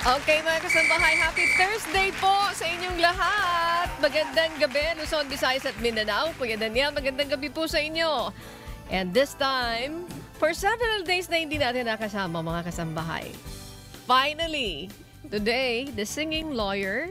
Okay mga kasambahay, happy Thursday po sa inyong lahat. Magandang gabi, Luzon, Visayas at Mindanao. Kuya Daniel, magandang gabi po sa inyo. And this time, for several days na hindi natin nakasama mga kasambahay. Finally, today, the singing lawyer,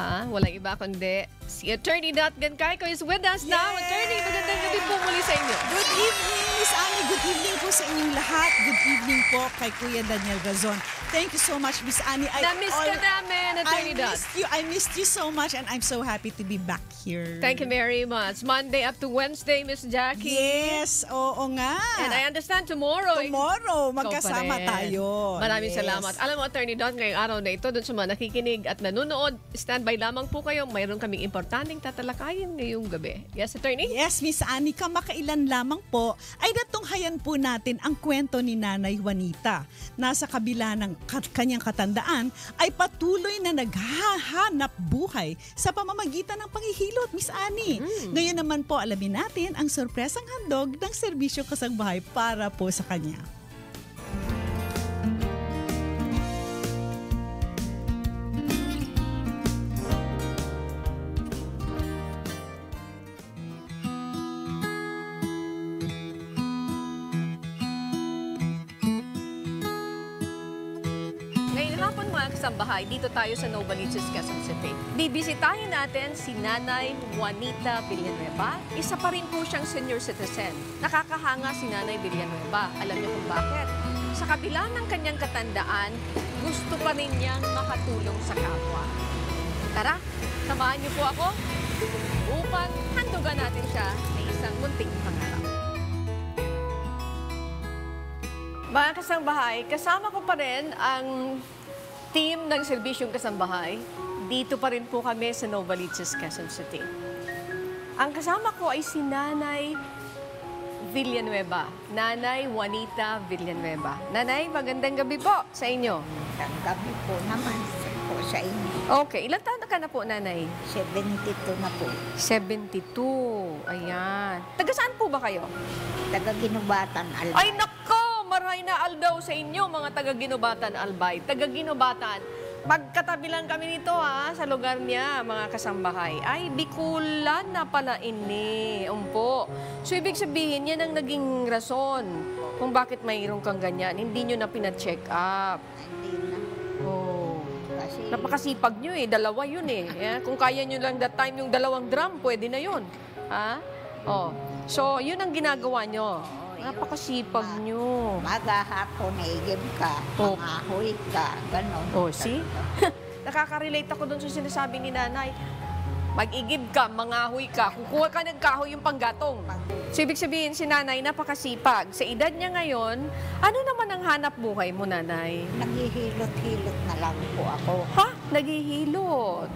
walang iba kundi si Attorney Nat Gancayco is with us now. Attorney, magandang gabi po muli sa inyo. Good evening, Miss Annie. Good evening po sa inyong lahat. Good evening po kay Kuya Daniel Razon. Thank you so much, Miss Annie. Na-miss ka namin, Attorney Nat. I missed you so much and I'm so happy to be back here. Thank you very much. Monday up to Wednesday, Miss Jackie. Yes, oo nga. And I understand tomorrow. Tomorrow, magkasama tayo. Maraming Yes. salamat. Alam mo, Attorney Don, ngayong araw na ito, doon sa mga nakikinig at nanonood, standby lamang po kayo. Mayroon kaming importanteng tatalakayin ngayong gabi. Yes, Attorney? Yes, Miss Annie, kamakailan lamang po ay natunghayan po natin ang kwento ni Nanay Juanita. Nasa kabila ng kanyang katandaan ay patuloy na naghahanap buhay sa pamamagitan ng panghihilot, Miss Annie. Ngayon naman po alamin natin ang sorpresang handog ng serbisyo kasangbahay para po sa kanya. Hapon mga kasambahay, dito tayo sa Novaliches, Quezon City. Bibisitahin natin si Nanay Juanita Villanueva. Isa pa rin po siyang senior citizen. Nakakahanga si Nanay Villanueva. Alam niyo kung bakit? Sa kabila ng kanyang katandaan, gusto pa rin niyang makatulong sa kapwa. Tara, samahan niyo po ako upang handugan natin siya sa isang munting pangarap. Mga kasambahay, kasama ko pa rin ang team ng Serbisyong Kasambahay. Dito pa rin po kami sa Novaliches, Quezon City. Ang kasama ko ay si Nanay Villanueva. Nanay Juanita Villanueva. Nanay, magandang gabi po sa inyo. Ang gabi po naman po sa inyo. Okay, ilang taon na ka na po, Nanay? 72 na po. 72. Ayan. Taga saan po ba kayo? Taga-Ginubatan, Albay. Ay, nako! Maray na aldaw sa inyo, mga taga-Ginubatan, Albay. Taga-Ginubatan. Magkatabi lang kami nito sa lugar niya, mga kasambahay. Ay, Biculan na pala ini. Umpo. So, ibig sabihin, yan ang naging rason kung bakit mayroon kang ganyan. Hindi nyo na pina-check up. Hindi na. Oh. Kasi Napakasipag nyo dalawa yun Kung kaya nyo lang that time yung 2 drum, pwede na yun. Ha? Oh. So, yun ang ginagawa nyo. Napakasipag nyo. maghahapon, naigib ka, Oh. mangahoy ka, ganon. Oh, see? Nakaka-relate ako dun sa sinasabi ni Nanay. Mag-igib ka, mangahoy ka, kukuha ka ng kahoy yung panggatong. So, ibig sabihin si Nanay, napakasipag. Sa edad niya ngayon, ano naman ang hanap buhay mo, Nanay? Naghihilot-hilot na lang po ako. Ha? Naghihilot.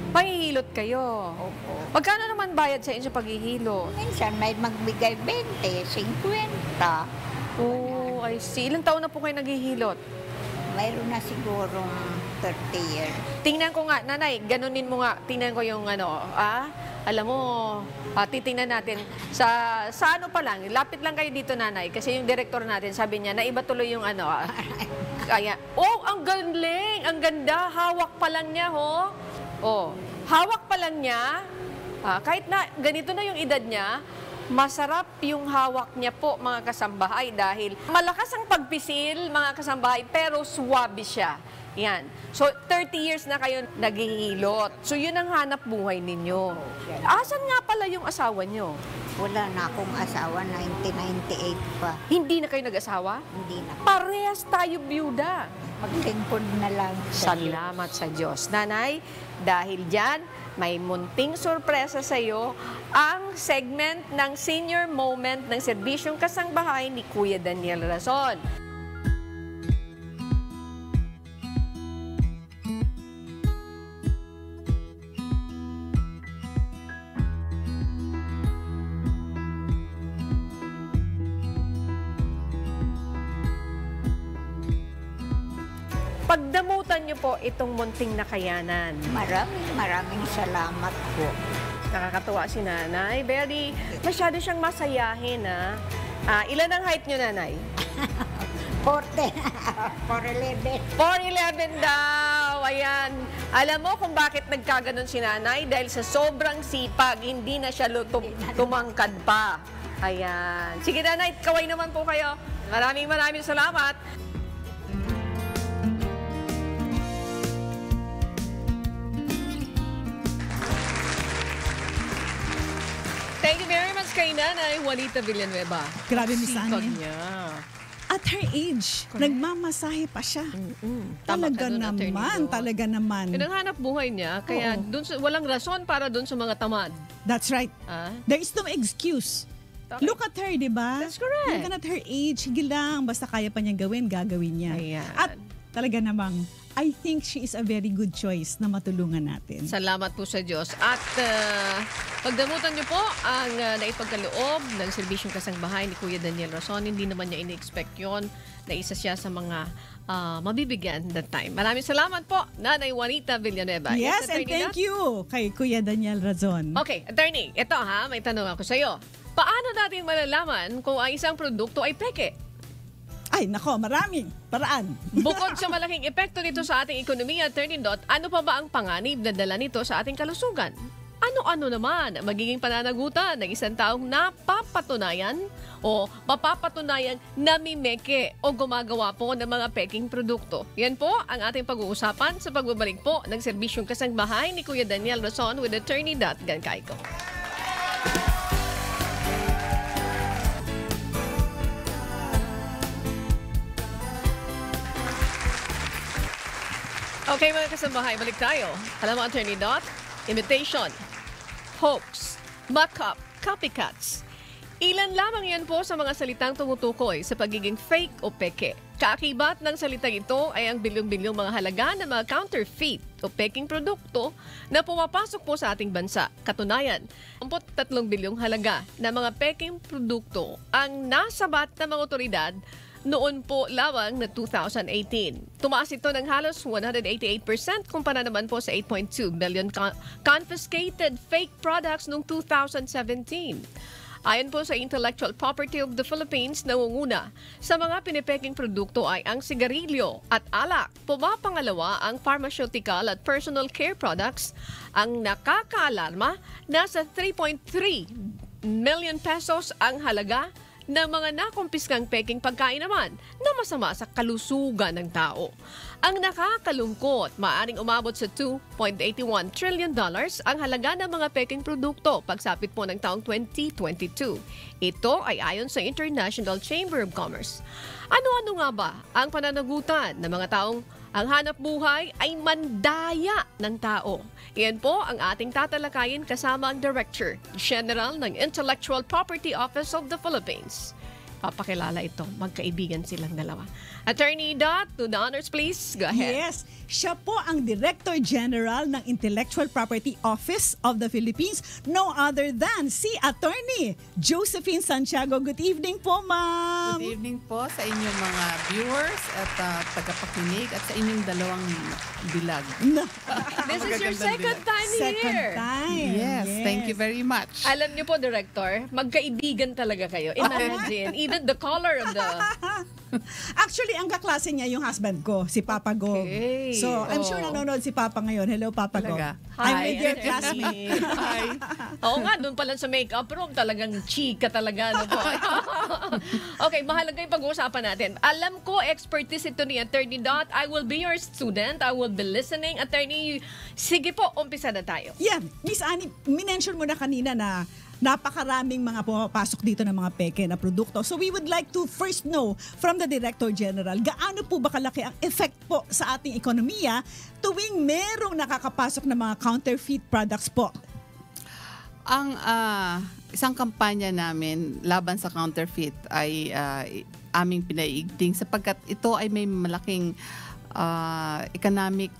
Panghihilot kayo. Opo. Magkano naman bayad sa inyo sa paghihilot? Minsan may magbigay 20, 50. Oh, I see. Ilang taon na po kayo naghihilot? Mayroon na sigurong 30 years. Tingnan ko nga, Nanay, ganunin mo nga. Tingnan ko yung alam mo, titingnan natin. Sa ano pa lang, lapit lang kayo dito, Nanay. Kasi yung director natin, sabi niya, naiba tuloy yung Kaya, ang galing, ang ganda. Hawak pa lang niya, ho. Oh, hawak pa lang niya. Kahit na ganito na yung edad niya, masarap yung hawak niya po, mga kasambahay, dahil malakas ang pagpisil, mga kasambahay, pero swabe siya. Yan. So, 30 years na kayo naghihilot. So, yun ang hanap buhay ninyo. Asan nga pala yung asawa nyo? Wala na akong asawa, 1998 pa. Hindi na kayo nag-asawa? Hindi na. Parehas tayo byuda. Maglingkod na lang. Salamat sa Diyos. Nanay, dahil dyan, may munting sorpresa sa iyo ang segment ng Senior Moment ng Serbisyong Kasangbahay ni Kuya Daniel Razon. Pagdamutan niyo po itong munting nakayanan. Maraming salamat po. Nakakatuwa si Nanay. Masyado siyang masayahin, ha? Ilan ang height niyo, Nanay? 40. 411. 411 daw. Ayan. Alam mo kung bakit nagkaganon si nanay? Dahil sa sobrang sipag, hindi na siya tumangkad pa. Ayan. Sige nanay, kaway naman po kayo. Maraming salamat. Thank you very much kay Nanay Juanita Villanueva. Grabe, Miss Sipag Annie. niya. At her age, nagmamasahe pa siya. Tama Talaga ka dun, Attorney naman, Dot. talaga naman. Yun ang hanap buhay niya, kaya Oo. walang rason para dun sa mga tamad. That's right. Ah? There is no excuse. Okay. Look at her, di ba? That's correct. Look at her age. Sige lang, basta kaya pa niyang gawin, gagawin niya. Ayan. At talaga namang, I think she is a very good choice na matulungan natin. Salamat po sa Diyos. At pagdamutan niyo po ang naipagkaloob ng serbisyong kasangbahay ni Kuya Daniel Rason. Hindi naman niya ini-expect yun na isa siya sa mga mabibigyan that time. Maraming salamat po, Nanay Juanita Villanueva. Yes, and Attorney thank Nat? you kay Kuya Daniel Razon. Okay, attorney, ito may tanong ako sa iyo. Paano natin malalaman kung ang isang produkto ay peke? Ay, nako, maraming paraan. Bukod sa malaking epekto nito sa ating ekonomiya, Attorney Dot, ano pa ba ang panganib na dala nito sa ating kalusugan? Ano-ano naman ang magiging pananagutan ng isang taong napapatunayan o mapapatunayang namimeke o gumagawa po ng mga peking produkto? Yan po ang ating pag-uusapan sa pagbabalik po ng serbisyong kasangbahay ni Kuya Daniel Rason with Attorney Dot Gancayco. Okay mga kasambahay, balik tayo. Alam mo, Attorney Dot, imitation, hoax, mock-up, copycats. Ilan lamang yan po sa mga salitang tumutukoy sa pagiging fake o peke. Kaakibat ng salitang ito ay ang bilyong-bilyong mga halaga ng mga counterfeit o peking produkto na pumapasok po sa ating bansa. Katunayan, 43 bilyong halaga na mga peking produkto ang nasabat ng mga otoridad noon po lawang na 2018. Tumaas ito ng halos 188% kumpara naman po sa 8.2 billion confiscated fake products noong 2017. Ayon po sa Intellectual Property of the Philippines, nangunguna sa mga pinipeking produkto ay ang sigarilyo at alak. Pumapangalawa ang pharmaceutical at personal care products. Ang nakakaalarma, nasa 3.3 million pesos ang halaga ng mga nakumpiskang peking pagkain naman na masama sa kalusugan ng tao. Ang nakakalungkot, maaring umabot sa $2.81 trillion ang halaga ng mga peking produkto pagsapit po ng taong 2022. Ito ay ayon sa International Chamber of Commerce. Ano-ano nga ba ang pananagutan ng mga taong ang hanap buhay ay mandaya ng tao? Iyan po ang ating tatalakayin kasama ang Director General ng Intellectual Property Office of the Philippines. Papakilala ito, magkaibigan silang dalawa. Attorney Dot, to the honors please, go ahead. Yes, siya po ang Director General ng Intellectual Property Office of the Philippines, no other than si Attorney Josephine Santiago. Good evening po, ma'am. Good evening po sa inyong mga viewers at tagapakinig at sa inyong dalawang bilag. This is your second time Second here. time. Yes, thank you very much. Alam niyo po, Director, magkaibigan talaga kayo. Imagine, even the color of the... Actually, ang kaklase niya yung husband ko, si Papa Go. Okay. So, I'm sure Oh. nanonood si Papa ngayon. Hello, Papa Go. Talaga? I'm Hi, with your Attorney. classmate. Hi. Oo nga, doon pa lang sa makeup room, talagang chika talaga. No po? Okay, mahalaga yung pag-uusapan natin. Alam ko, expertise ito ni Attorney Dot. I will be your student. I will be listening. Attorney, sige po, umpisa na tayo. Yeah, Miss Annie, minention mo na kanina na napakaraming mga pumapasok dito ng mga peke na produkto. So we would like to first know from the Director General, gaano po ba kalaki ang effect po sa ating ekonomiya tuwing merong nakakapasok na mga counterfeit products po? Ang isang kampanya namin laban sa counterfeit ay aming pinaiigting sapagkat ito ay may malaking economic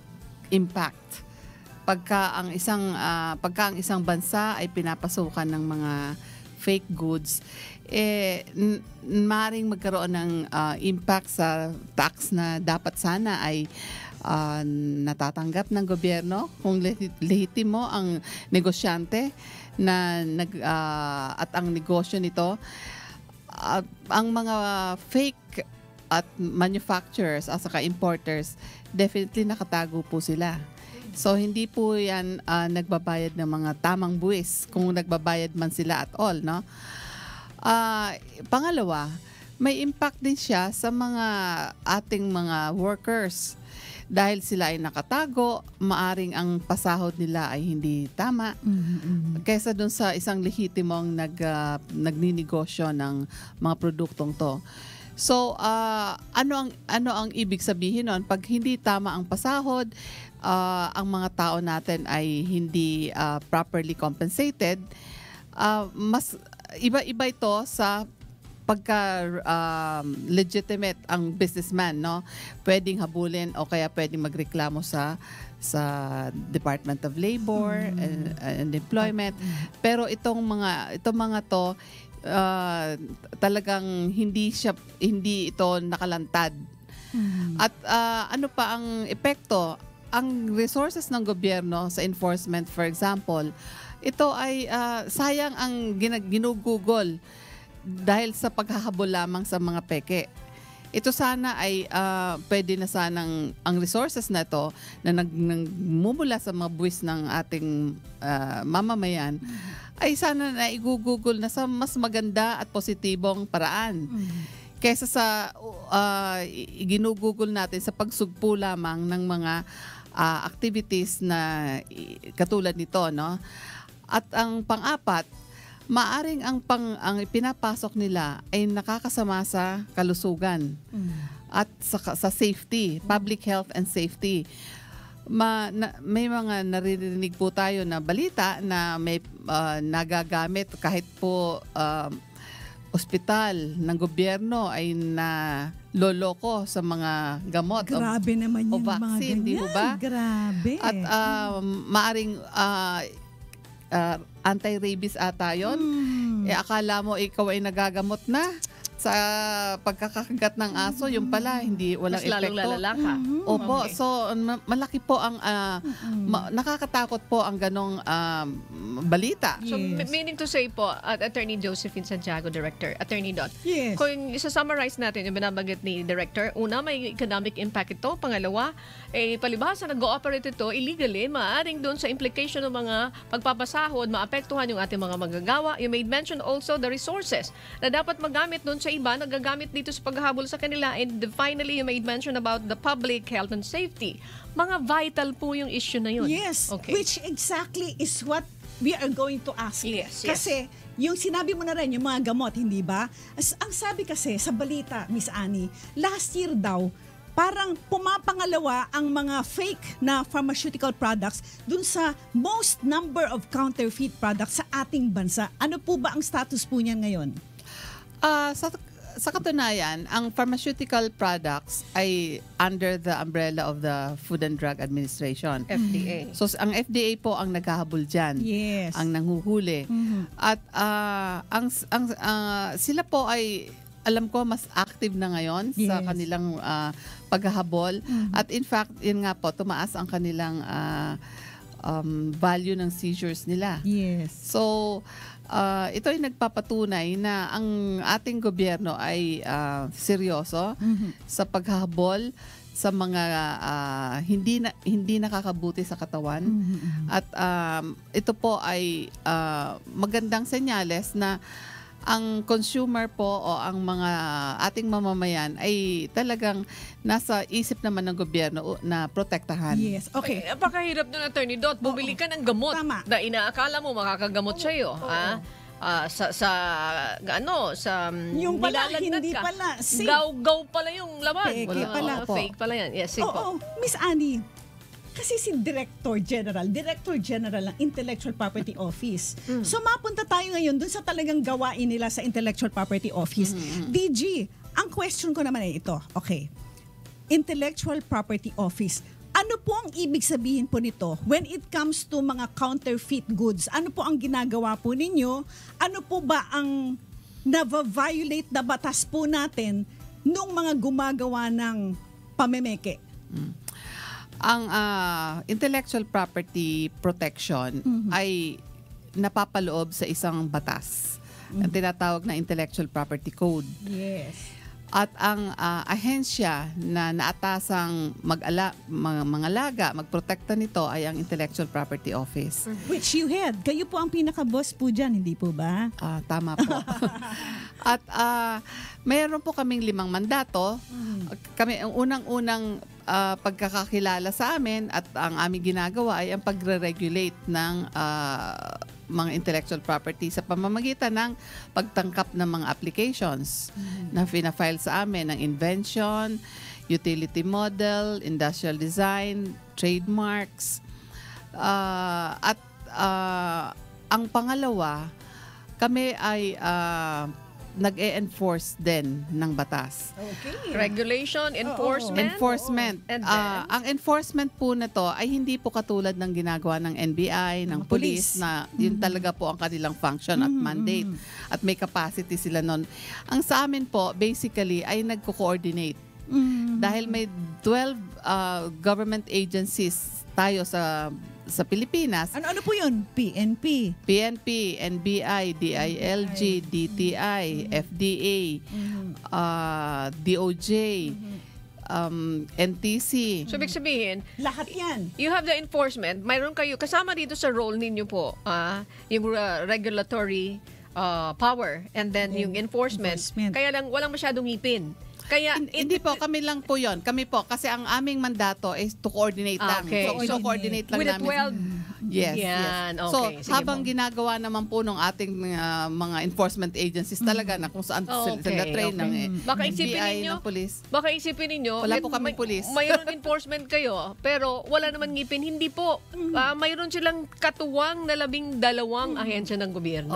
impact. Pagka ang isang bansa ay pinapasukan ng mga fake goods, maaaring magkaroon ng impact sa tax na dapat sana ay natatanggap ng gobyerno kung lehitimo ang negosyante na at ang negosyo nito. Ang mga fake at manufacturers at saka importers, definitely nakatago po sila. So hindi po yan nagbabayad ng mga tamang buwis kung nagbabayad man sila at all, no? Pangalawa, may impact din siya sa mga ating mga workers. Dahil sila ay nakatago, maaring ang pasahod nila ay hindi tama. Kaysa dun sa isang lehitimong nagninegosyo ng mga produktong to. So, ano ang ibig sabihin nun? Pag hindi tama ang pasahod, ang mga tao natin ay hindi properly compensated, mas iba-iba ito sa pagka legitimate ang businessman, no? Pwedeng habulin o kaya pwedeng magreklamo sa Department of Labor and Employment. Pero itong mga to talagang hindi ito nakalantad. At ano pa ang epekto? Ang resources ng gobyerno sa enforcement, for example, ito ay sayang ang ginugugol dahil sa paghahabol lamang sa mga peke. Ito sana ay pwede na sanang ang resources na ito na nagmumula sa mga buwis ng ating mamamayan ay sana na igugugol na sa mas maganda at positibong paraan. Kaysa sa ginugugol natin sa pagsugpo lamang ng mga activities na katulad nito, no? At ang pang-apat, maaring ang ipinapasok nila ay nakakasama sa kalusugan at sa safety, public health and safety. May mga naririnig po tayo na balita na may nagagamit kahit po ospital ng gobyerno ay loloko sa mga gamot. Grabe naman o yung mga vaccine, di ganyan. ho ba? Grabe. At maaring anti-rabies ata yun. Akala mo ikaw ay nagagamot na sa pagkakagat ng aso, yung pala hindi walang Mas lalong epekto. lalala ka. Opo, Okay. so malaki po ang nakakatakot po ang ganong balita. So, Yes. meaning to say po, at Attorney Josephine Santiago, Director, Attorney Dot, Yes. kung isa-summarize natin yung binabanggit ni Director, una, may economic impact ito. Pangalawa, palibhasa nag-ooperate ito illegally, maaring doon sa implication ng mga pagpapasahod, maapektuhan yung ating mga manggagawa. You made mention also the resources na dapat magamit doon sa iba, nagagamit dito sa paghahabol sa kanila. And finally, you made mention about the public health and safety. Mga vital po yung issue na yun. Yes, Okay. which exactly is what we are going to ask. Yes, yes. Kasi yung sinabi mo na rin, yung mga gamot, hindi ba? Ang sabi kasi sa balita, Miss Annie, last year daw, parang pumapangalawa ang mga fake na pharmaceutical products dun sa most number of counterfeit products sa ating bansa. Ano po ba ang status po niyan ngayon? Sa katunayan, ang pharmaceutical products ay under the umbrella of the Food and Drug Administration. FDA. So ang FDA po ang naghahabol dyan. Yes. Ang nanghuhuli. At sila po ay alam ko mas active na ngayon sa Yes. kanilang paghahabol. At in fact, yun nga po, tumaas ang kanilang value ng seizures nila. Yes. So, ito ay nagpapatunay na ang ating gobyerno ay seryoso sa paghahabol sa mga hindi nakakabuti sa katawan. At ito po ay magandang senyales na ang consumer po o ang mga ating mamamayan ay talagang nasa isip naman ng gobyerno na protektahan. Yes. Okay. Napakahirap nun, Attorney Dot. Bumili ka ng gamot Tama. na inaakala mo makakagamot sa'yo. Yung pala, nilalagdag hindi ka. pala. Safe. Gaw pala yung laman. Peke pala po. Fake pala yan. Yes, sige Oo, po. Miss Annie, kasi si Director General ng Intellectual Property Office. So mapunta tayo ngayon dun sa talagang gawain nila sa Intellectual Property Office. DG, ang question ko naman ay ito. Okay. Intellectual Property Office. Ano po ang ibig sabihin po nito when it comes to mga counterfeit goods? Ano po ang ginagawa po ninyo? Ano po ba ang na-violate na batas po natin nung mga gumagawa ng pamemeke? Ang intellectual property protection ay napapaloob sa isang batas. Ang tinatawag na Intellectual Property Code. Yes. At ang ahensya na naatasang mangalaga, magprotekta nito ay ang Intellectual Property Office. Which you had. Kayo po ang pinaka-boss po dyan, hindi po ba? Tama po. At mayroon po kaming 5 mandato. Kami, ang unang-unang pagkakakilala sa amin at ang aming ginagawa ay ang pagre-regulate ng mga intellectual property sa pamamagitan ng pagtangkap ng mga applications na fina-file sa amin ng invention, utility model, industrial design, trademarks. At ang pangalawa, kami ay nag-e-enforce din ng batas. Okay. Regulation, enforcement. Enforcement. And then? Ang enforcement po na to ay hindi po katulad ng ginagawa ng NBI, ng Mga police. police, na yun talaga po ang kanilang function at mandate. At may capacity sila nun. Ang sa amin po, basically, ay nagko-coordinate. Dahil may 12 government agencies tayo sa Pilipinas. Ano po yun? PNP. PNP, NBI, DILG, DTI, FDA, DOJ, NTC. So, ibig sabihin, Lahat yan. you have the enforcement. Mayroon kayo, kasama dito sa role ninyo po, yung regulatory power and then yung enforcement. Enforcement. Kaya lang, walang masyadong ngipin. Kaya, Hindi po, kami lang po yon. Kami po, kasi ang aming mandato is to coordinate lang. Okay. So, coordinate lang with the namin. 12, Yes, Yan, yes. okay. So, Sige habang po. ginagawa naman po ng ating mga enforcement agencies talaga na kung saan Okay, sila train ng Baka isipin NBI, ninyo, ng police. Baka isipin ninyo, Wala po kaming pulis. Mayroon enforcement kayo, pero wala naman ngipin. Hindi po. Mayroon silang katuwang na 12 ahensya ng gobyerno.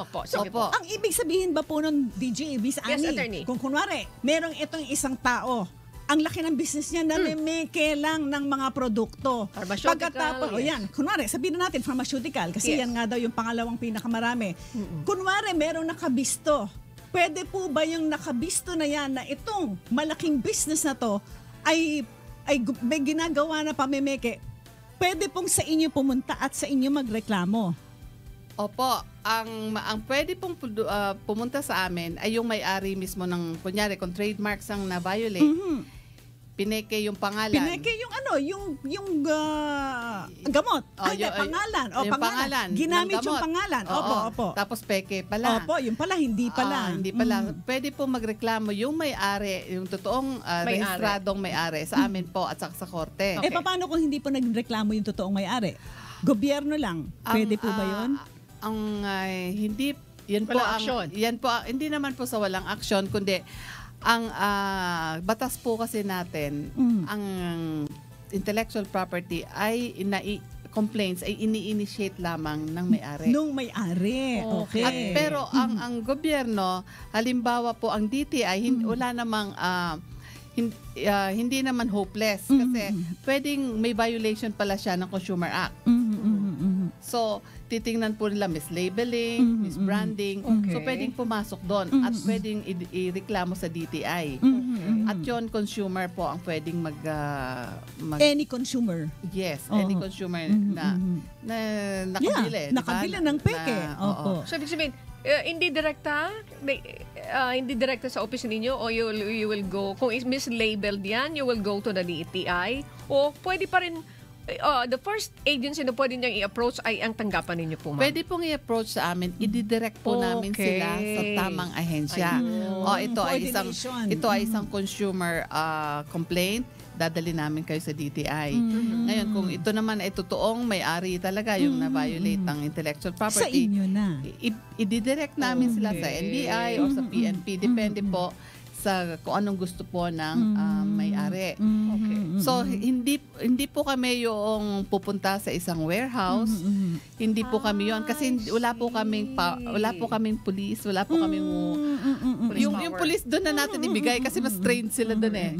Opo. Sige Opo. po. Ang ibig sabihin ba po nun, DJ, Miss Yes, Annie, attorney. kung kunwari, merong itong isang tao, ang laki ng business niya, namimeke lang ng mga produkto. Pharmaceutical, Pagkatapos, yes. yan, kunwari, sabihin na natin, pharmaceutical, kasi Yes. yan nga daw yung pangalawang pinakamarami. Kunwari, merong nakabisto. Pwede po ba yung nakabisto na yan, na itong malaking business na to, ay may ginagawa na pamimeke, pwede pong sa inyo pumunta at sa inyo magreklamo. Opo, ang pwede pong pumunta sa amin ay yung may-ari mismo ng, kunyari, kung trademarks ang na-violate, pineke yung pangalan. Pineke yung gamot. Yung Pangalan. yung pangalan Ginamit ng yung gamot. pangalan. Oo. Opo. Tapos peke pala. Opo, yun pala, hindi pala. Hindi pala. Pwede po magreklamo yung may-ari, yung totoong May-ari. rehistradong may-ari sa amin po at sa korte. Eh, paano kung hindi po nagreklamo yung totoong may-ari? Gobyerno lang. Pwede po ba yun? Hindi yan po Walang ang aksyon. yan po hindi naman po sa walang aksyon kundi ang batas po kasi natin ang intellectual property ay complaints ay ini-initiate lamang ng may-ari. Nung may-ari. Okay. At pero ang gobyerno, halimbawa po ang DTI wala namang hindi naman hopeless kasi pwedeng may violation pala siya ng Consumer Act. So, titingnan po nila mislabeling, misbranding. Okay. So, pwedeng pumasok doon at pwedeng ireklamo sa DTI. At yon consumer po ang pwedeng Any consumer. yes, Oo. any consumer na nakabili. Yeah, nakabili ng peke. Opo. So, ibig sabihin, hindi direkta sa office ninyo o you will go, kung is mislabeled yan, you will go to the DTI o pwede pa rin, the first agency na pwede niyang i-approach ay ang tanggapan ninyo po, ma'am. Pwede pong i-approach sa amin, i-direct po namin Okay. sila sa tamang ahensya. Coordination. Ito ay isang consumer complaint, dadali namin kayo sa DTI. Ngayon, kung ito naman ay totoong may-ari talaga yung na-violate ng intellectual Sa property, inyo na. i-direct namin sila sa NBI or sa PNP. Depende po sa kung anong gusto po ng may-ari. Okay. So hindi po kami yung pupunta sa isang warehouse. Hindi po kami yon kasi wala po kaming police, wala po kaming yung police doon na natin ibigay kasi mas trained sila doon eh.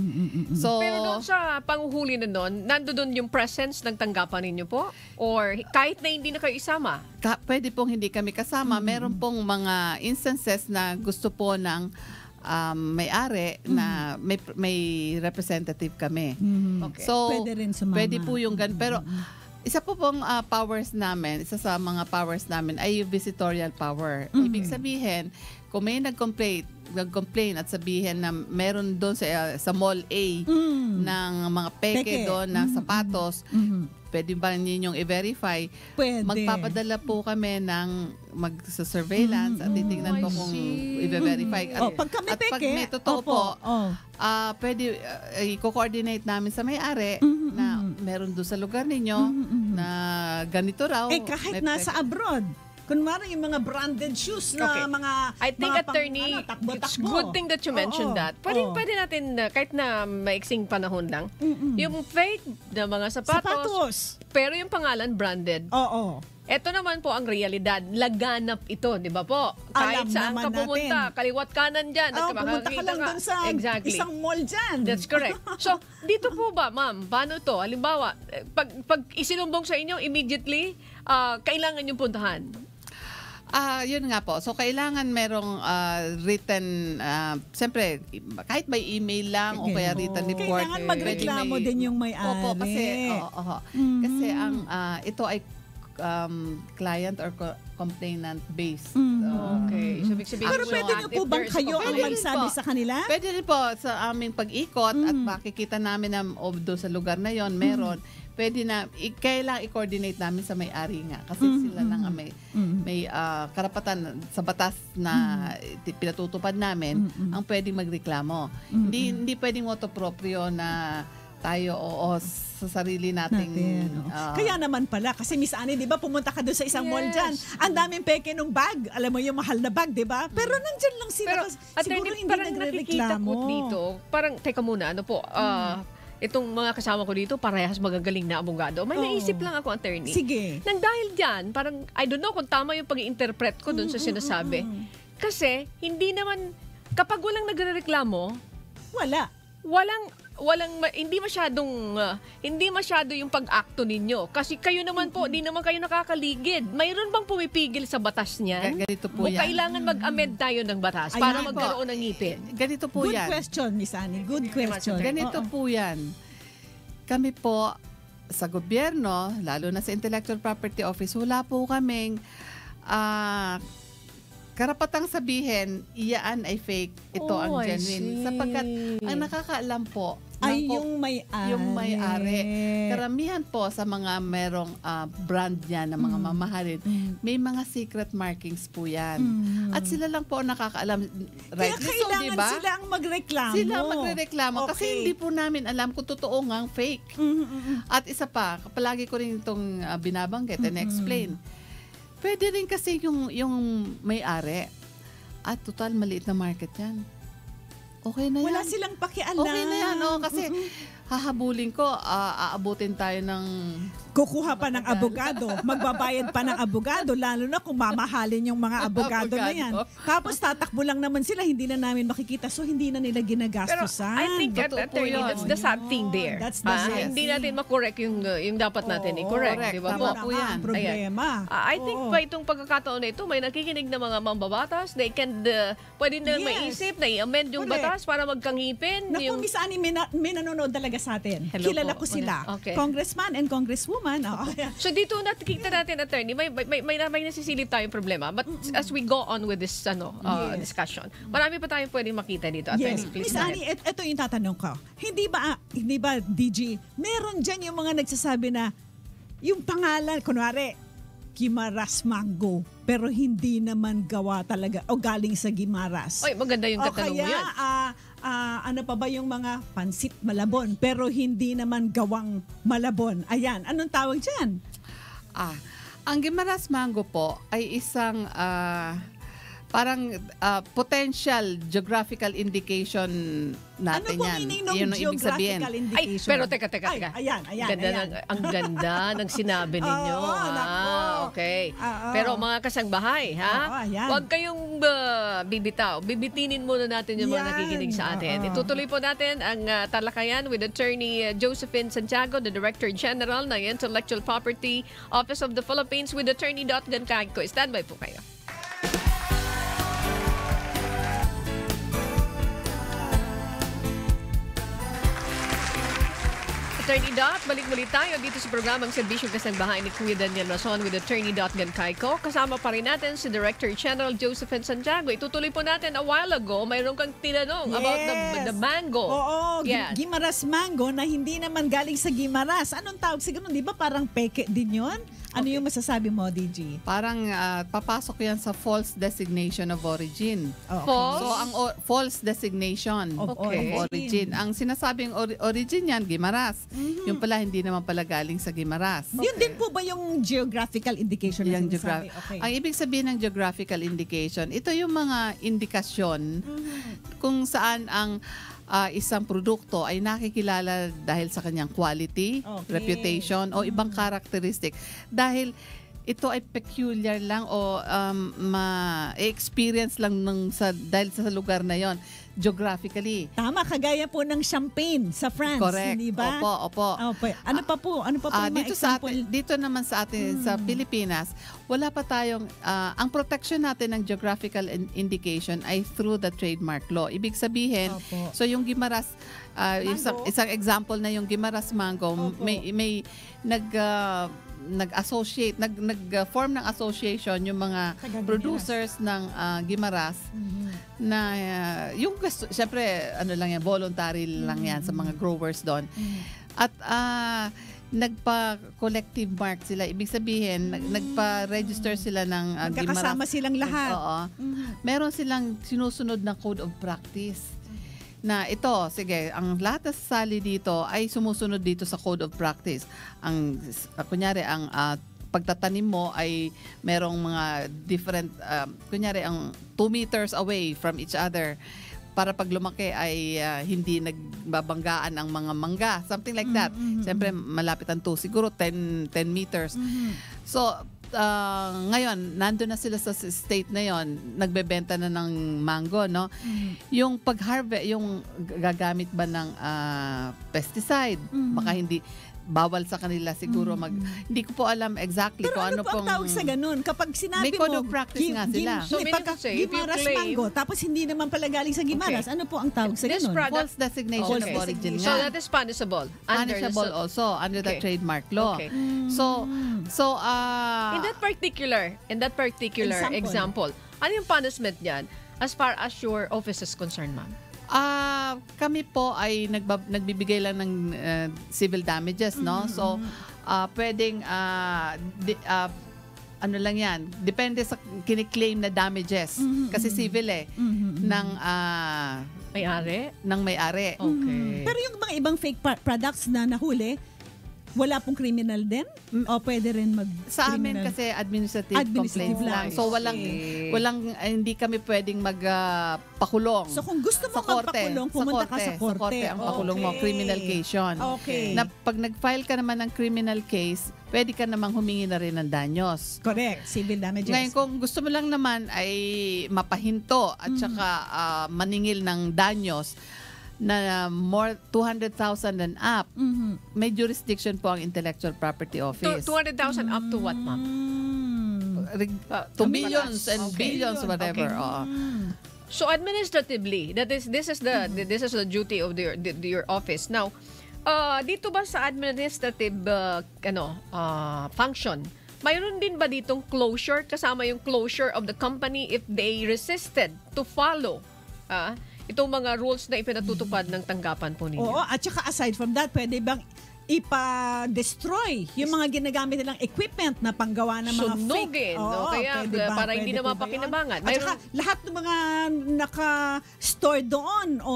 So Pero doon sa panguhuli na doon, nandoon yung presence ng tanggapan ninyo po? Or kahit na hindi na kayo isama? pwede pong hindi kami kasama. Meron pong mga instances na gusto po ng may-ari na may representative kami. Okay. So, Pwede rin sumama. pwede po yung gan. Pero, isa po pong powers namin, isa sa mga powers namin ay yung visitorial power. Ibig sabihin, kung may nag-complain at sabihin na meron doon sa Mall A ng mga peke doon na sapatos, pwede ba ninyong i-verify? Pwede. Magpapadala po kami ng mag-surveillance at titignan po kung i-verify. Pag kami At pag peke, may totoo opo, po, oh. pwede i-coordinate namin sa may-ari na meron doon sa lugar ninyo na ganito raw. Kahit may nasa abroad. Kunwari yung mga branded shoes na Okay. mga I think, mga attorney, it's takbo-takbo. good thing that you mentioned that. Pwede natin, kahit na maiksing panahon lang, yung fake na mga sapatos, pero yung pangalan branded. Oo. Ito naman po ang realidad. Laganap ito, di ba po? Kahit Alam saan naman ka pumunta, natin. kaliwat kanan dyan. At Pumunta ka makakita lang dun sa Exactly. isang mall dyan. That's correct. So, dito po ba, ma'am, paano to? Halimbawa, pag isinumbong sa inyo, immediately, kailangan yung puntahan. Yun nga po. So, kailangan merong written, siyempre, kahit by email lang o kaya written report. Kailangan magreklamo pwede may- din yung may-ari. Opo, kasi, kasi ito ay client or complainant based. Okay. So, ibig sabihin Pero mo, pwede nyo po if bang there's kayo ang complaint- Pwede rin magsabi po. sa kanila? Pwede rin po sa aming pag-ikot at makikita namin na doon sa lugar na yon meron. Pwede na, kailangan i-coordinate namin sa may-ari nga. Kasi sila lang ang may karapatan sa batas na pinatutupad namin ang pwedeng magreklamo. Hindi pwedeng motoproprio na tayo sa sarili nating... Kaya naman pala, kasi Miss Annie, di ba, pumunta ka doon sa isang mall dyan. Ang daming peke nung bag. Alam mo yung mahal na bag, di ba? Pero nandyan lang sila. Pero, Siguro attorney, hindi parang nakikita nagre-reklamo. ko dito, parang, teka muna, ano po, itong mga kasama ko dito, parehas magagaling na abogado. May naisip lang ako, attorney. Sige. Nang dahil dyan, parang, I don't know kung tama yung pag-interpret ko dun sa sinasabi. Kasi, hindi naman, kapag walang nagre-reklamo, hindi masyado yung pag-akto ninyo. Kasi kayo naman po, di naman kayo nakakaligid. Mayroon bang pumipigil sa batas niyan? Ganito po O yan. kailangan mag-amend tayo ng batas Ayan para po. magkaroon ng ngipin? Ganito po Good yan. question, Miss Annie. Good question. Ganito po yan. Kami po sa gobyerno, lalo na sa Intellectual Property Office, wala po kaming karapatang sabihin, iyaan ay fake, ito ang I genuine. see. Sapagkat ang nakakaalam po, Ay, ng yung may-ari. yung may-ari. Karamihan po sa mga merong brand niya na mga mamahalin, may mga secret markings po yan. At sila lang po ang nakakaalam. Kaya Rightly so, kailangan diba? sila ang magreklamo. Sila ang magrereklamo kasi Okay. hindi po namin alam kung totoo ngang fake. At isa pa, palagi ko rin itong binabanggit and explain. Pwede rin kasi yung may-ari at total maliit na market yan. Okay na yan. Wala silang pakialam. Okay na yan, kasi hahabulin ko, aabutin tayo ng... Kukuha pa ng abogado, magbabayad pa ng abogado, lalo na kung mamahalin yung mga abogado na yan. Tapos tatakbo lang naman sila, hindi na namin makikita, so hindi na nila Pero ginagastusan. I think, Totoo po attorney, yun. that's the sad thing there. That's the sad Hindi thing. natin makorek yung dapat natin i-correct. correct. Di ba Tama po? Tama po na nga yan. ang problema. I think Oo. pa itong pagkakataon na ito, may nakikinig na mga mambabatas, they can, pwede na Yes. maisip na i-amend yung Correct. batas para magkangipin. Naku, Miss Annie, may nanonood talaga sa atin. Hello Kilala po. ko sila. Okay. Congressman and Congresswoman. Oo. So dito nakikita natin, attorney, may nasisilip tayong problema. But as we go on with this Yes. discussion, marami pa tayong pwedeng makita dito, attorney. Yes. Please Miss go ahead. Annie, ito yung tatanong ko. Hindi ba, DG, meron dyan yung mga nagsasabi na yung pangalan, kunwari, Gimaras Mango, pero hindi naman gawa talaga o galing sa Gimaras. Oy, maganda yung O katanong mo kaya, yan. ano pa ba yung mga pansit Malabon, pero hindi naman gawang Malabon. Ayan, anong tawag dyan? Ang Gimaras Mango po ay isang parang potential geographical indication natin Ano pong yan. meaning ng Yun ang ibig sabihin. geographical Ay, indication? pero teka. Ay, ayan. Ang ganda ng sinabi ninyo. Oo, nako. Okay. Oo. Pero mga kasangbahay, ha? Oo, ayan. Huwag kayong bibitaw. Bibitinin muna natin yung mga Yan. nakikinig sa atin. Oo. Itutuloy po natin ang talakayan with Attorney Josephine Santiago, the Director General ng Intellectual Property Office of the Philippines, with Attorney Dotgan Cagco. Standby po kayo. Attorney Dot, balik muli tayo dito sa programang Serbisyong Kasambahay ni Kuya Daniel Rason with Attorney Dot Gancayco. Kasama pa rin natin si Director General Josephine Santiago. Itutuloy po natin a while ago, mayroon kang tinanong about the mango. Oo, Yes. Gimaras mango na hindi naman galing sa Gimaras. Anong tawag sa ganun? Di ba parang peke din yun? Ano yung masasabi mo, DG? Parang papasok yan sa false designation of origin. Okay. False? So, ang false designation Of Okay. of origin. Ang sinasabing origin yan, Gimaras. Yung pala, hindi naman pala galing sa Gimaras. Yun din po ba yung geographical indication na Yung sinasabi? geogra- Ang ibig sabihin ng geographical indication, ito yung mga indikasyon kung saan ang isang produkto ay nakikilala dahil sa kanyang quality, Okay. reputation, o ibang characteristic. Dahil ito ay peculiar lang o ma-experience lang dahil sa lugar na yon geographically. Tama, kagaya po ng champagne sa France, Correct. hindi ba? Opo. Opo. Ano pa po yung mga Dito sa example? dito naman sa atin sa Pilipinas, wala pa tayong ang protection natin ng geographical indication ay through the trademark law. Ibig sabihin, Opo. so yung Gimaras isang example na yung Gimaras mango, Opo. may nag-associate, nag-form ng association yung mga Taga-Gimaras. producers ng Gimaras na yung gusto, syempre ano lang yan, voluntary lang yan sa mga growers doon. At nagpa-collective mark sila. Ibig sabihin, nagpa-register sila ng Magkakasama Gimaras. silang lahat. Oo. Meron silang sinusunod na code of practice na ito, sige, ang lahat na sasali dito ay sumusunod dito sa code of practice. Kunyari, ang pagtatanim mo ay merong mga different, kunyari, ang 2 meters away from each other para pag lumaki ay hindi nagbabanggaan ang mga mangga. Something like that. Siyempre, malapit ang 2. Siguro 10 meters. So, ngayon, nandun na sila sa state na yon, nagbebenta na ng mango, no? Yung pag-harvest, yung gagamit ba ng pesticide, baka hindi, bawal sa kanila siguro hindi ko po alam exactly Pero kung ano po ang tawag sa ganun? Kapag sinabi May code mo, of practice nga sila. So, meaning to say, if you Gimaras claim- mango, tapos hindi naman pala galing sa Gimaras, ano po ang tawag sa This ganun? product- False designation Okay. of origin So nga. that is punishable. Punishable also under the Okay. trademark law. Okay. So In that particular example, ano yung punishment niyan as far as your office is concerned, ma'am? kami po ay nagbibigay lang ng civil damages, no? So pwedeng ano lang yan, depende sa kiniklaim na damages kasi civil ng May-ari? may-ari. Okay. Pero yung mga ibang fake products na nahuli, wala pong criminal din? O pwede rin Sa amin mag-criminal? kasi administrative Administrative complaints lang. lang. So walang hindi kami pwedeng magpakulong. So kung gusto mo magpakulong, pumunta ka sa korte. Sa korte ang pakulong mo, Okay. criminal case yun. Okay. Na pag nag-file ka naman ng criminal case, pwede ka namang humingi na rin ng danyos. Correct. Civil damages. Ngayon, kung gusto mo lang naman ay mapahinto at saka maningil ng danyos na more 200,000 and up, may jurisdiction po ang Intellectual Property Office. 200,000 up to what, ma'am? To millions and Okay. billions, whatever. Okay. Oo. So administratively, this is the duty of your office. Now, dito ba sa administrative function, mayroon din ba ditong closure kasama yung closure of the company if they resisted to follow itong mga rules na ipinatutupad ng tanggapan po ninyo? Oo, at saka aside from that, pwede bang ipa-destroy yung mga ginagamit nilang equipment na panggawa ng mga Sunugin, fake. no? Kaya pwede ba? para hindi Pwede na po ba mapakinabangan. yun? At saka lahat ng mga naka-store doon o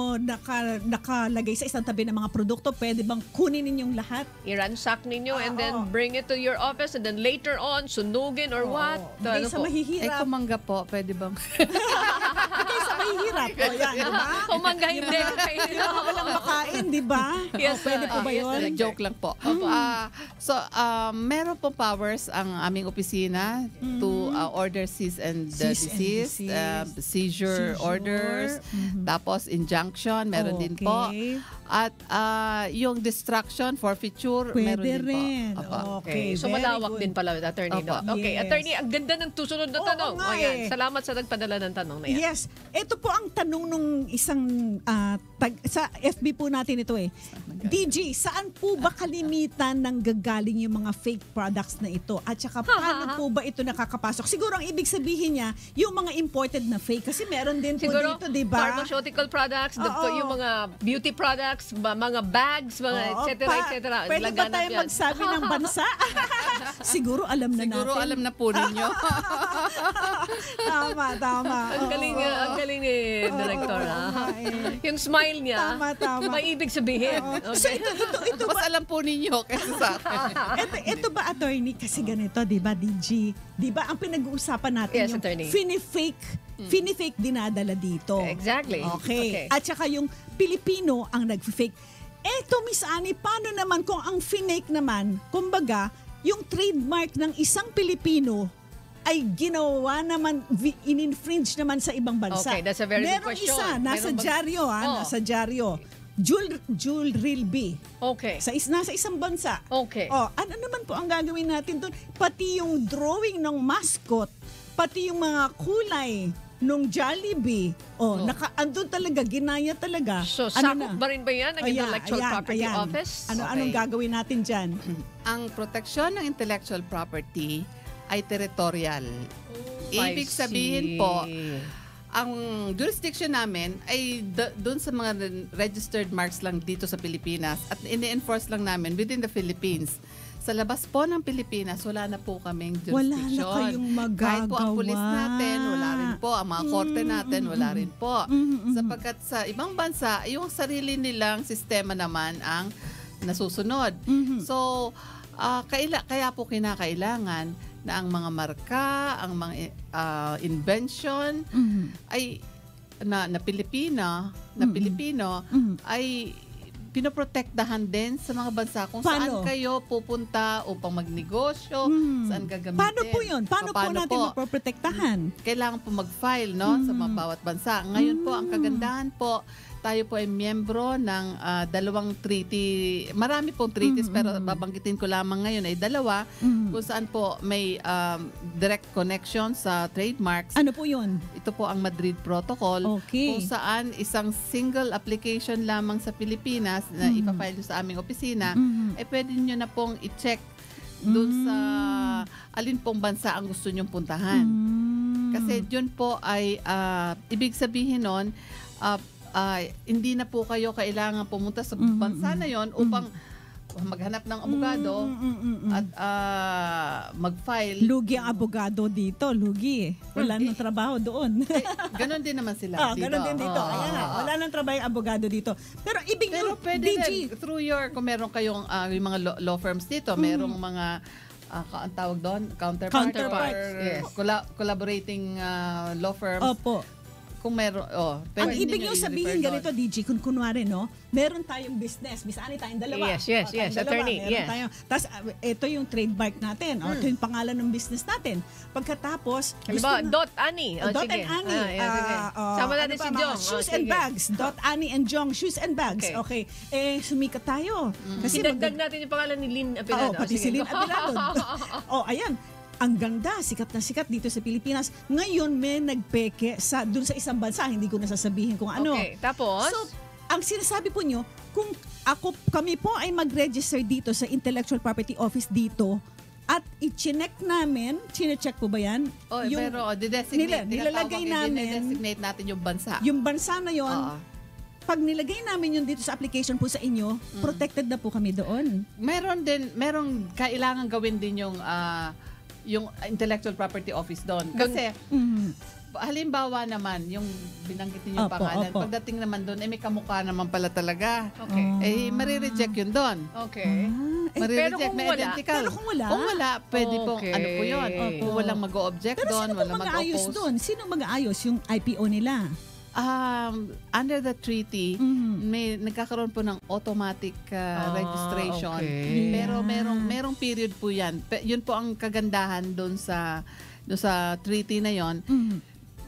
nakalagay sa isang tabi ng mga produkto, pwede bang kunin ninyong lahat? I-ransack ninyo and then Oo. bring it to your office and then later on, sunugin or what? Hindi Ano sa po? mahihirap. Kumangga po, pwede bang? Hindi sa mahihirap. O yan, di ba? Kung mangga hindi kayo. Walang makain, di ba? Yes, Pwede po ba yes, yun? Director. Joke lang po. Meron po powers ang aming opisina to order cease and desist, seizure orders, tapos injunction, meron din po. Okay. At yung destruction, forfeiture, meron Pwede din rin. po. Opo. Okay, So very malawak good. din pala, Attorney. Opo. No? Okay, Yes. Attorney, ang ganda ng susunod na Oo tanong. nga Ayan, eh. salamat sa nagpadala ng tanong na yan. Yes. Ito po ang tanong nung isang sa FB po natin ito eh. DG, saan po ba kalimitan ng gagaling yung mga fake products na ito? At saka paano po ba ito nakakapasok? Siguro ang ibig sabihin niya, yung mga imported na fake. Kasi meron din po Siguro, dito, di ba? pharmaceutical products, Oo. yung mga beauty products, mga bags, mga Oo, et cetera. Pwede ba Laganap tayo yan. magsabi ng bansa? Siguro alam na Siguro natin. alam na po ninyo. Tama. Ang galing Oo. niya, ang galing ni Director. oo, ah. nga eh. Yung smile niya, Tama. may ibig sabihin. Oo. So Okay. ito Mas alam po ninyo kaysa sa akin. ito ba, attorney, kasi ganito, di ba, DG? Di ba, ang pinag-uusapan natin Yes, yung attorney. finifake dinadala dito. Exactly. Okay. At saka yung Pilipino ang nag-fake. Eto, Miss Annie, paano naman kung ang finake naman, kumbaga, yung trademark ng isang Pilipino ay ginawa naman, in-infringe naman sa ibang bansa. Okay, that's a very good Merong question. isa, nasa Meron bang- dyaryo, Oh. nasa dyaryo. Jewel Rilby. Okay. Nasa isang bansa. Okay. Oh, ano naman po ang gagawin natin doon? Pati yung drawing ng mascot, pati yung mga kulay nung Jollibee. Oh, andun talaga, ginaya talaga. So, Ano sakop na? ba rin ba yan ng Intellectual Property ayan. Office? Anong gagawin natin dyan? Ang proteksyon ng intellectual property ay territorial. Ibig I sabihin see. po, ang jurisdiction namin ay doon sa mga registered marks lang dito sa Pilipinas at ini-enforce lang namin within the Philippines. Sa labas po ng Pilipinas, wala na po kaming Wala jurisdiction. na kayong magagawa. Kahit po ang pulis natin, wala rin po. Ang mga korte natin, wala rin po. Sapagkat sa ibang bansa, yung sarili nilang sistema naman ang nasusunod. So, kaya po kinakailangan na ang mga marka, ang mga invention ay na Pilipino ay pinoprotektahan din sa mga bansa kung saan Paano? kayo pupunta upang magnegosyo, saan gagamitin. Paano po yun? Paano po natin mapoprotektahan? Kailangan po mag-file sa mga bawat bansa. Ngayon po, ang kagandahan po, tayo po ay miyembro ng 2 treaty. Marami pong treaties pero babanggitin ko lamang ngayon ay 2 kung saan po may direct connection sa trademarks. Ano po yun? Ito po ang Madrid Protocol Okay. kung saan isang single application lamang sa Pilipinas na ipafile nyo sa aming opisina ay pwede nyo na pong i-check doon sa alin pong bansa ang gusto nyong puntahan. Kasi yun po ay ibig sabihin nun hindi na po kayo kailangan pumunta sa bansa na yon upang maghanap ng abogado at mag-file. Lugi ang abogado dito. Lugi. Wala nang trabaho doon. Ganon din naman sila. dito. Ganun din dito. Ayan nga. Wala nang trabaho yung abogado dito. Pero Pero pwede rin, through your, kung meron kayong yung mga law firms dito, merong mga ang tawag doon, counterparts. Yes. Collaborating law firms. Opo. Kung meron, Ang pwede ibig nyo nyo i-refer sabihin doon. ganito, DG, kung kunwari, no, meron tayong business. Miss Annie, tayong dalawa. Yes, Tayong dalawa. attorney, Meron yes. tayong, tapos, ito yung trademark natin. Ito yung pangalan ng business natin. Pagkatapos, Halimbawa, gusto na- Dot Annie. Dot sige. and Annie. Sige. Sama natin ano si pa, mga Jong. Shoes and bags. Dot Annie and Jong. Shoes and bags. Okay. Sumikat tayo. Kasi Sinagdag natin yung pangalan ni Lynn Apelado. pati si Lynn Abelardo. Ayan. Ang ganda, sikat na sikat dito sa Pilipinas. Ngayon, may nagpeke dun sa isang bansa. Hindi ko nasasabihin kung ano. Okay, tapos? So, ang sinasabi po nyo, kung kami po ay mag-register dito sa Intellectual Property Office dito, at i-check namin, chinecheck po ba yan? Pero nilalagay namin, designate natin yung bansa. yung bansa na yon. Oo. Pag nilagay namin yun dito sa application po sa inyo, protected na po kami doon. Merong kailangan gawin din yung Intellectual Property Office doon. Kasi, halimbawa naman, yung binanggit niyo yung pangalan, pagdating naman doon, may kamukha naman pala talaga. Okay. Marireject yun doon. Okay. Eh, pero kung wala, Pero kung wala, pwede pong Okay. ano po yun. Kung walang mag-o-object pero doon, sino po walang mag-aayos mag-oppose. doon? Sino mag-aayos yung IPO nila? Under the treaty, may nagkakaroon po ng automatic registration. okay. Pero merong period po 'yan. Yun po ang kagandahan doon sa treaty na 'yon.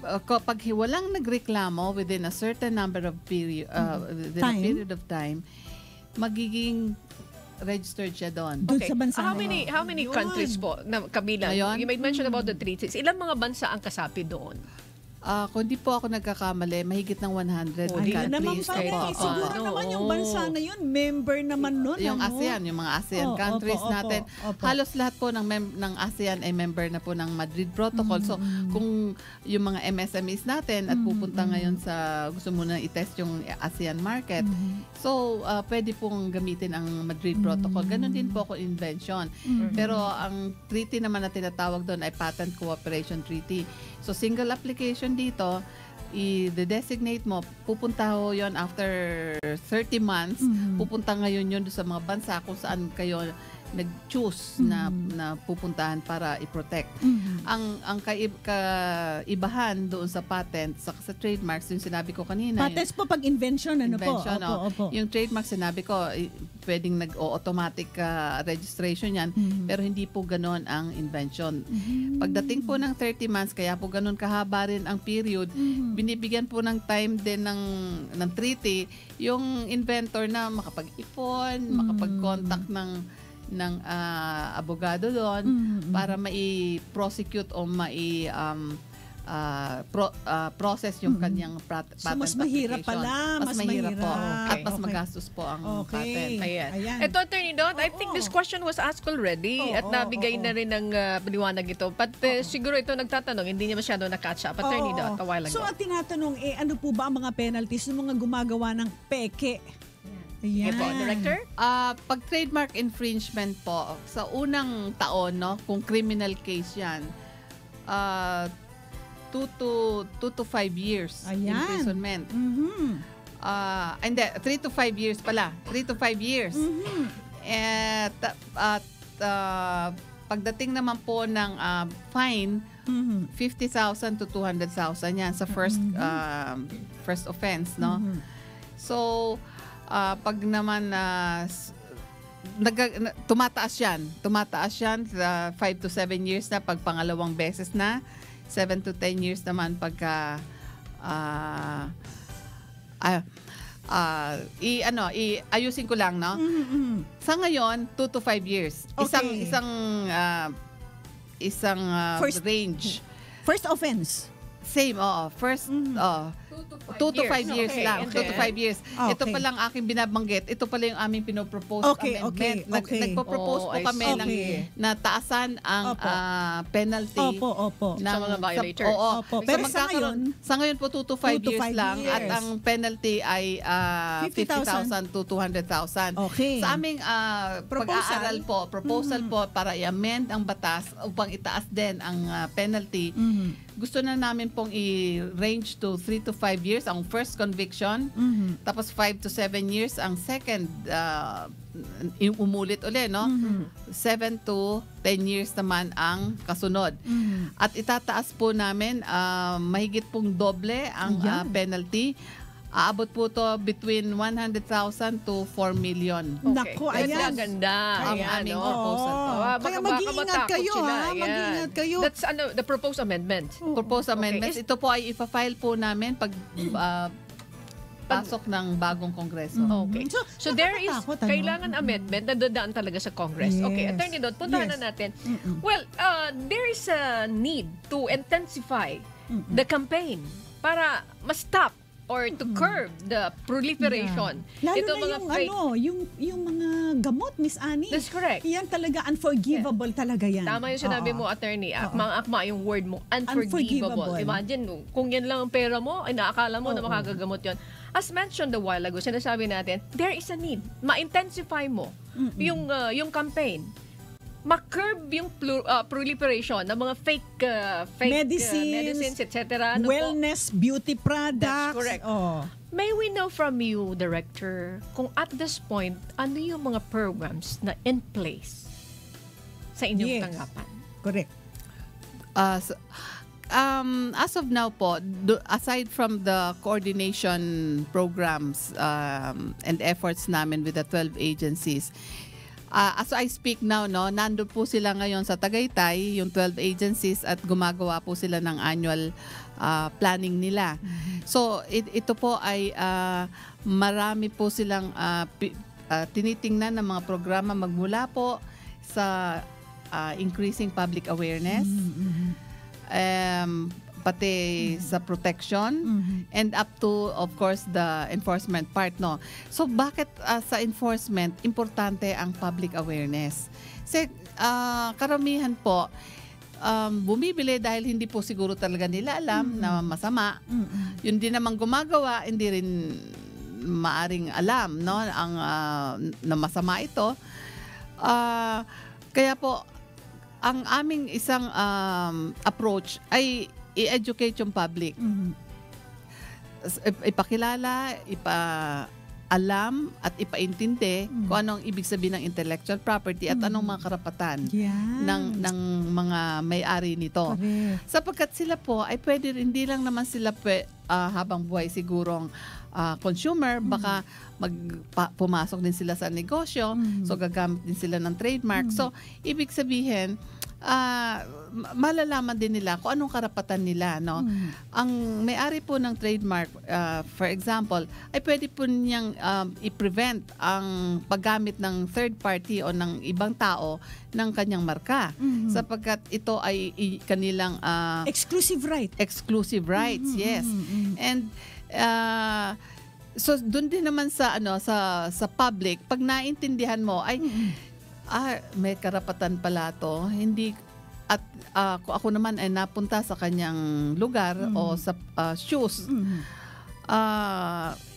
Kapag walang nagreklamo within a certain number of period within a period of time, magiging registered siya doon. Doon sa bansa How na many yun. countries po na kabilang? Ngayon? You might mention about the treaties. Ilang mga bansa ang kasapi doon? Kung di po ako nagkakamali, mahigit ng 100 Oh, di Ayun naman countries. pala. Opo, Eh, siguro opo. naman yung Oo. bansa na yun, member naman nun. Yung ano? ASEAN, yung mga ASEAN Oo, countries opo, natin. opo. Halos lahat po ng ASEAN ay member na po ng Madrid Protocol. So, kung yung mga MSMEs natin at pupunta ngayon sa gusto mo na i-test yung ASEAN market, so pwede pong gamitin ang Madrid Protocol. Ganon din po ako invention. Pero ang treaty naman na tinatawag doon ay Patent Cooperation Treaty. So, single application dito, i-designate mo, pupunta ho yon after 30 months, pupunta ngayon yun sa mga bansa kung saan kayo nag-choose na pupuntahan para i-protect. Ang kaibahan doon sa patent, sa trademarks, yung sinabi ko kanina. Patents po pag invention, ano Invention, po? Opo, opo. Yung trademark, sinabi ko, pwedeng nag-automatic registration yan, pero hindi po ganon ang invention. Pagdating po ng 30 months, kaya po ganon kahaba rin ang period, binibigyan po ng time din ng treaty yung inventor na makapag-ipon, makapag-contact ng abogado doon para mai-prosecute o process yung kanyang patent So, mas mahirap application. pala. Mas mahirap po. mahirap. At mas Okay. magastos po ang Okay. patent. Ayan. Ayan. Ito, Attorney Dot, I think this question was asked already at nabigay na rin ng paliwanag ito. But siguro ito nagtatanong, hindi niya masyado na-catch up. Attorney Oo. Dot, a while ago. So, ang tinatanong, ano po ba ang mga penalties ng mga gumagawa ng peke? Ayan. Sige po, Director? Pag trademark infringement po, sa unang taon, no, kung criminal case yan, 2 to 5 years Ayan. imprisonment. Mhm. Hindi, 3 to 5 years pala. 3 to 5 years. At pagdating naman po ng fine, 50,000 to 200,000 yan sa first offense, no? So, pag naman tumataas yan sa 5 to 7 years na pag pangalawang beses na, 7 to 10 years naman pagka ayusin ko lang, no? Sa ngayon, 2 to 5 years. Okay. Isang First- range. First offense. Same, oo. First, 2 to 5 years Okay, lang. and 2 to 5 years. Okay. Ito pa lang aking binabanggit. Ito pala yung aming pinopropose Okay, amendment. okay. Nagpo-propose Oh, po I kami see. ng, na taasan ang Opo. penalty. Opo. Sa mga violators. Oo. Opo. So, Pero sa magkakaroon- sa ngayon po 2 to 5 2 to years 5 lang at years. ang penalty ay 50,000 50,000 to 200,000. Okay. Sa aming pag-aaral po, proposal Mm-hmm. po para i-amend ang batas upang itaas din ang penalty. Mhm. Gusto na namin pong i-range to 3 to 5 years ang first conviction, Mhm. tapos 5 to 7 years ang second umulit uli, no? 7 to 10 years naman ang kasunod. Mhm. At itataas po namin mahigit pong doble ang Ayan. penalty. Aabot po to between 100,000 to 4 million. Naku, ayan. Ganda. Ang Ayan, aming no? proposal po. Kaya Baka mag-iingat matakot kayo, sila. ha? Ayan. Mag-iingat kayo. That's the proposed amendment. Proposed amendments. Okay. Ito po ay ipa-file po namin pag pasok ng bagong kongreso. Okay. So, So there is nakakatakot, ano? kailangan amendment na dadaan talaga sa Congress. Okay, Yes. Attorney Dot, puntahan Yes. na natin. Well, there is a need to intensify the campaign para ma-stop or to curb the proliferation. Lalo Ito na mga yung fake. yung mga gamot, Miss Annie. That's correct. Yan talaga unforgivable talaga yan. Tama yung sinabi Oo. mo, attorney. Akma yung word mo, unforgivable. Unforgivable. Imagine, kung yan lang ang pera mo, ay naakala mo na makagagamot yon. As mentioned a while ago, sinasabi natin, there is a need. Ma-intensify mo yung campaign. Ma-curb yung proliferation ng mga fake medicines, etc. Ano po? Wellness, beauty products. That's correct. Oh. May we know from you, Director, kung at this point, ano yung mga programs na in place sa inyong Yes. tanggapan? Correct. As of now po, aside from the coordination programs and efforts namin with the 12 agencies, as I speak now, no, nando po sila ngayon sa Tagaytay, yung 12 agencies, at gumagawa po sila ng annual planning nila. So, ito po ay marami po silang tinitingnan ng mga programa magmula po sa increasing public awareness, pati sa protection, and up to, of course, the enforcement part, no? So, bakit sa enforcement, importante ang public awareness? Kasi karamihan po, bumibili dahil hindi po siguro talaga nila alam na masama. Yun din namang gumagawa, hindi rin maaring alam, no, ang na masama ito. Kaya po ang aming isang approach ay i-educate yung public. Ipakilala, alam at ipaintindi kung anong ibig sabihin ng intellectual property at anong mga karapatan ng mga may-ari nito. Correct. Sapagkat sila po ay pwede rin, hindi lang naman sila habang buhay sigurong consumer, baka pumasok din sila sa negosyo, so gagamit din sila ng trademark. So, ibig sabihin, malalaman din nila kung anong karapatan nila, no? Ang may-ari po ng trademark, for example, ay pwede po niyang i-prevent ang paggamit ng third party o ng ibang tao ng kanyang marka, sapagkat ito ay kanilang Exclusive right. exclusive rights, yes. And so doon din naman sa sa public, pag naintindihan mo ay may karapatan pala to, hindi, at kung ako naman ay napunta sa kanyang lugar o sa shoes,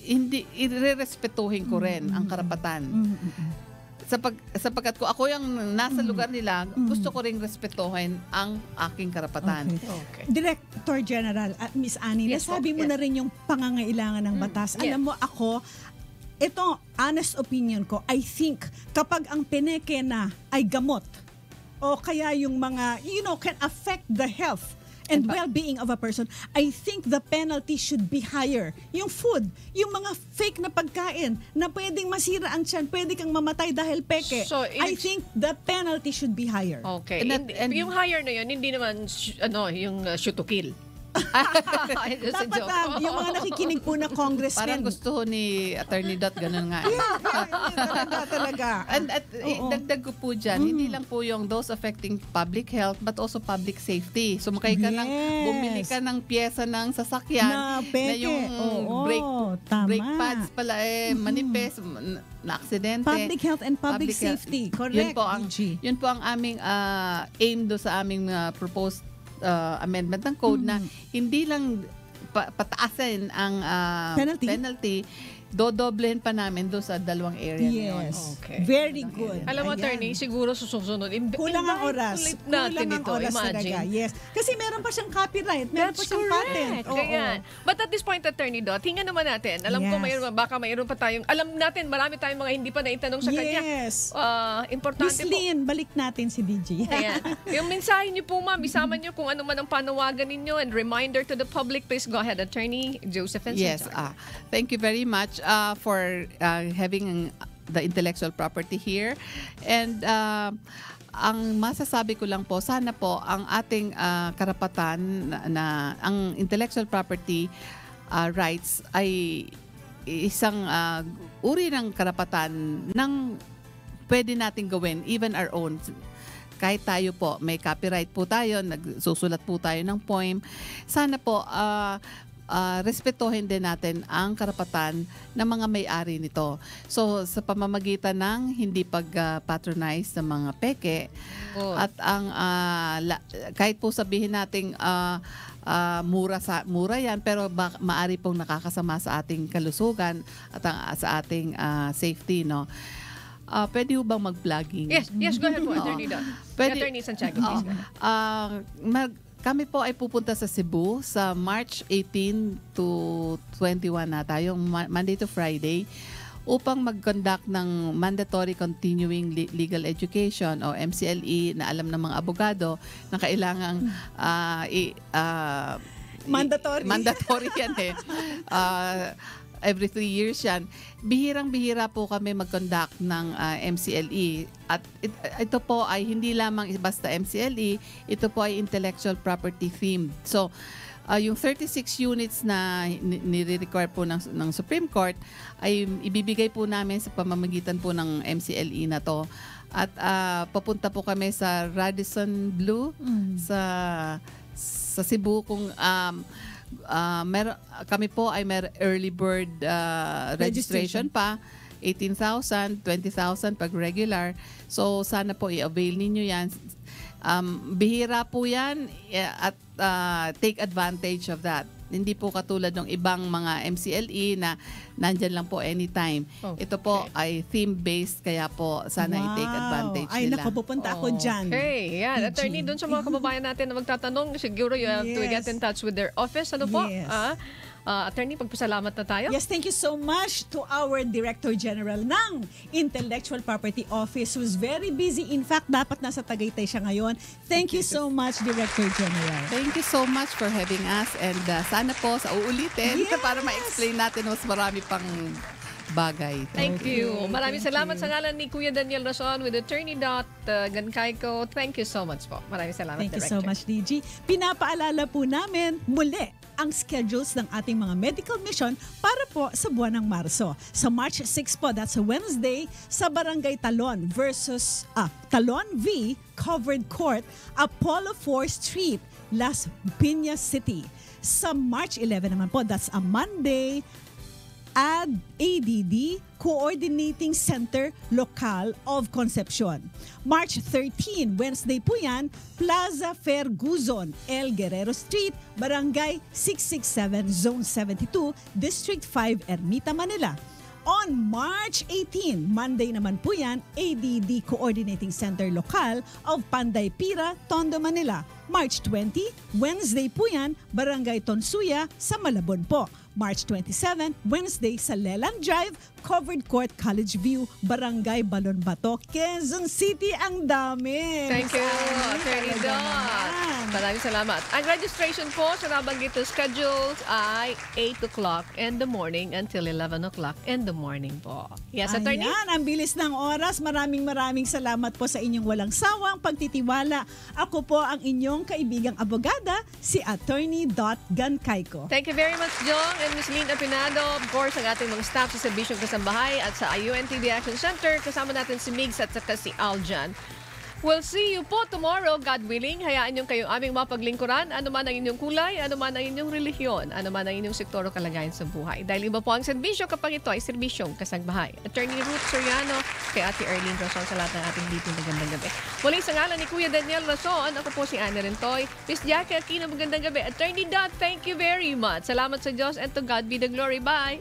hindi irerespetuhin ko rin ang karapatan. Sapagkat kung ako yung nasa lugar nila, gusto ko ring respetuhin ang aking karapatan. Okay. Director General, Miss Annie, Yes po, nasabi mo yes. na rin yung pangangailangan ng batas. yes. Alam mo ako, ito, honest opinion ko, I think kapag ang peneke na ay gamot o kaya yung mga, can affect the health and well-being of a person, I think the penalty should be higher. Yung food, yung mga fake na pagkain na pwedeng masira ang tiyan, pwede kang mamatay dahil peke. So, I think the penalty should be higher. Okay. And Yung higher na yun, hindi naman yung shoot to kill. Just a Dapat joke. yung mga nakikinig po na congressmen. Parang gusto ni Attorney Dot, ganun nga. talaga. And Oo. dagdag ko po dyan, hindi lang po yung those affecting public health but also public safety. So makay ka ng, Yes. bumili ka ng pyesa ng sasakyan Na peke. yung Oo, tama. brake pads pala manipis, na aksidente. Public health and public Public health. safety. Correct. Yun po ang aming aim do sa aming proposed amendment ng code na hindi lang pataasin ang penalty, dodoblehin pa namin do sa dalawang area na yun. Yes. Okay. Very good. Alam mo, Ayan. attorney, siguro susunod. Kulang ang oras. Ulit natin Kulang ang ito. oras Imagine. talaga. Yes. Kasi meron pa siyang copyright. Meron pa siyang patent. Oo. Kaya, but at this point, Attorney Dot, hinga naman natin. Alam ko, Yes. baka mayroon pa tayong, alam natin, marami tayong mga hindi pa naitanong sa kanya. Yes. Importante Miss po. Lynn, balik natin si DJ. Ayan. Yung mensahe niyo po, ma'am, isama niyo kung ano man ang panawagan ninyo and reminder to the public. Please go ahead, Attorney Joseph and Yes, thank you very much for having the intellectual property here. And ang masasabi ko lang po, sana po ang ating karapatan na ang intellectual property rights ay isang uri ng karapatan ng pwede nating gawin, even our own. Kahit tayo po, may copyright po tayo, nagsusulat po tayo ng poem. Sana po, respetuhin din natin ang karapatan ng mga may-ari nito. So, sa pamamagitan ng hindi pag-patronize ng mga peke, at ang kahit po sabihin nating mura yan, pero maari pong nakakasama sa ating kalusugan at sa ating safety, no? Pwede ho bang mag-vlogging? Yes, go ahead po, Attorney Dot. Pwede- Attorney Santiago, please go ahead. Kami po ay pupunta sa Cebu sa March 18 to 21 na tayo, Monday to Friday, upang mag-conduct ng Mandatory Continuing Legal Education o MCLE na alam ng mga abogado na kailangang Mandatory. mandatory yan eh. Every 3 years yan. Bihirang-bihira po kami mag-conduct ng MCLE. At ito po ay hindi lamang basta MCLE, ito po ay intellectual property themed. So, yung 36 units na nire-require po ng Supreme Court ay ibibigay po namin sa pamamagitan po ng MCLE na to. At papunta po kami sa Radisson Blu, sa sa Cebu kung kami po ay may early bird registration pa, 18,000, 20,000 pag regular. So sana po i-avail ninyo yan. Bihira po yan at take advantage of that. Hindi po katulad ng ibang mga MCLE na nandyan lang po anytime. Okay. Ito po ay theme-based, kaya po sana i-take advantage Ay, nila. naku, pupunta ako dyan. Okay, yan. PG. Attorney, doon sa mga kababayan natin na magtatanong, siguro you have to Yes. get in touch with their office. Ano po? Yes. Attorney, pagpasalamat na tayo. Yes, thank you so much to our Director General ng Intellectual Property Office who's very busy. In fact, dapat nasa Tagaytay siya ngayon. Thank you so much, Director General. Thank you so much for having us and sana po sa uulitin Yes. para ma-explain natin mas marami pang bagay. Thank you. Maraming Thank salamat you. sa ngalan ni Kuya Daniel Rason with Attorney Gancayco. Thank you so much po. Maraming salamat, Thank you Director. so much, DG. Pinapaalala po namin muli ang schedules ng ating mga medical mission para po sa buwan ng Marso. Sa March 6 po, that's a Wednesday, sa Barangay Talon versus Talon V Covered Court, Apollo 4 Street, Las Piñas City. Sa March 11 naman po, that's a Monday, ADD Coordinating Center Local of Concepcion. March 13, Wednesday po yan, Plaza Fair Guzon, El Guerrero Street, Barangay 667, Zone 72, District 5, Ermita, Manila. On March 18, Monday naman po yan, ADD Coordinating Center Local of Panday Pira, Tondo, Manila. March 20, Wednesday po yan, Barangay Tonsuya sa Malabon po. March 27, Wednesday sa Leland Drive, Covered Court, College View, Barangay Balon Bato, Quezon City. Ang dami! Thank you, Marami Attorney talaga Dot. naman. Maraming salamat. Ang registration po sa nabanggit na schedules ay 8 o'clock in the morning until 11 o'clock in the morning po. Yes, Attorney? Ayan, ang bilis ng oras. Maraming salamat po sa inyong walang sawang pagtitiwala. Ako po ang inyong kaibigang abogada, si Attorney Gancayco. Thank you very much, Jong and Ms. Lynn Apinado. Of course, ang ating mga staff sa Serbisyong Kasambahay at sa UNTV Action Center. Kasama natin si Migs at saka si Aljan. We'll see you po tomorrow, God willing. Hayaan niyong kayong aming mapaglingkuran. Ano man ang inyong kulay, ano man ang inyong relihiyon, ano man ang inyong sektor o kalagayan sa buhay. Dahil iba po ang serbisyo kapag ito ay serbisyong kasagbahay. Attorney Ruth Soriano, kay Ate Arlene Rason sa lahat ng ating dito. Magandang gabi. Muli sa ngalan ni Kuya Daniel Rason, ako po si Ana Rentoy. Miss Jackie Aquino, magandang gabi. Attorney Dot, thank you very much. Salamat sa Diyos and to God be the glory. Bye!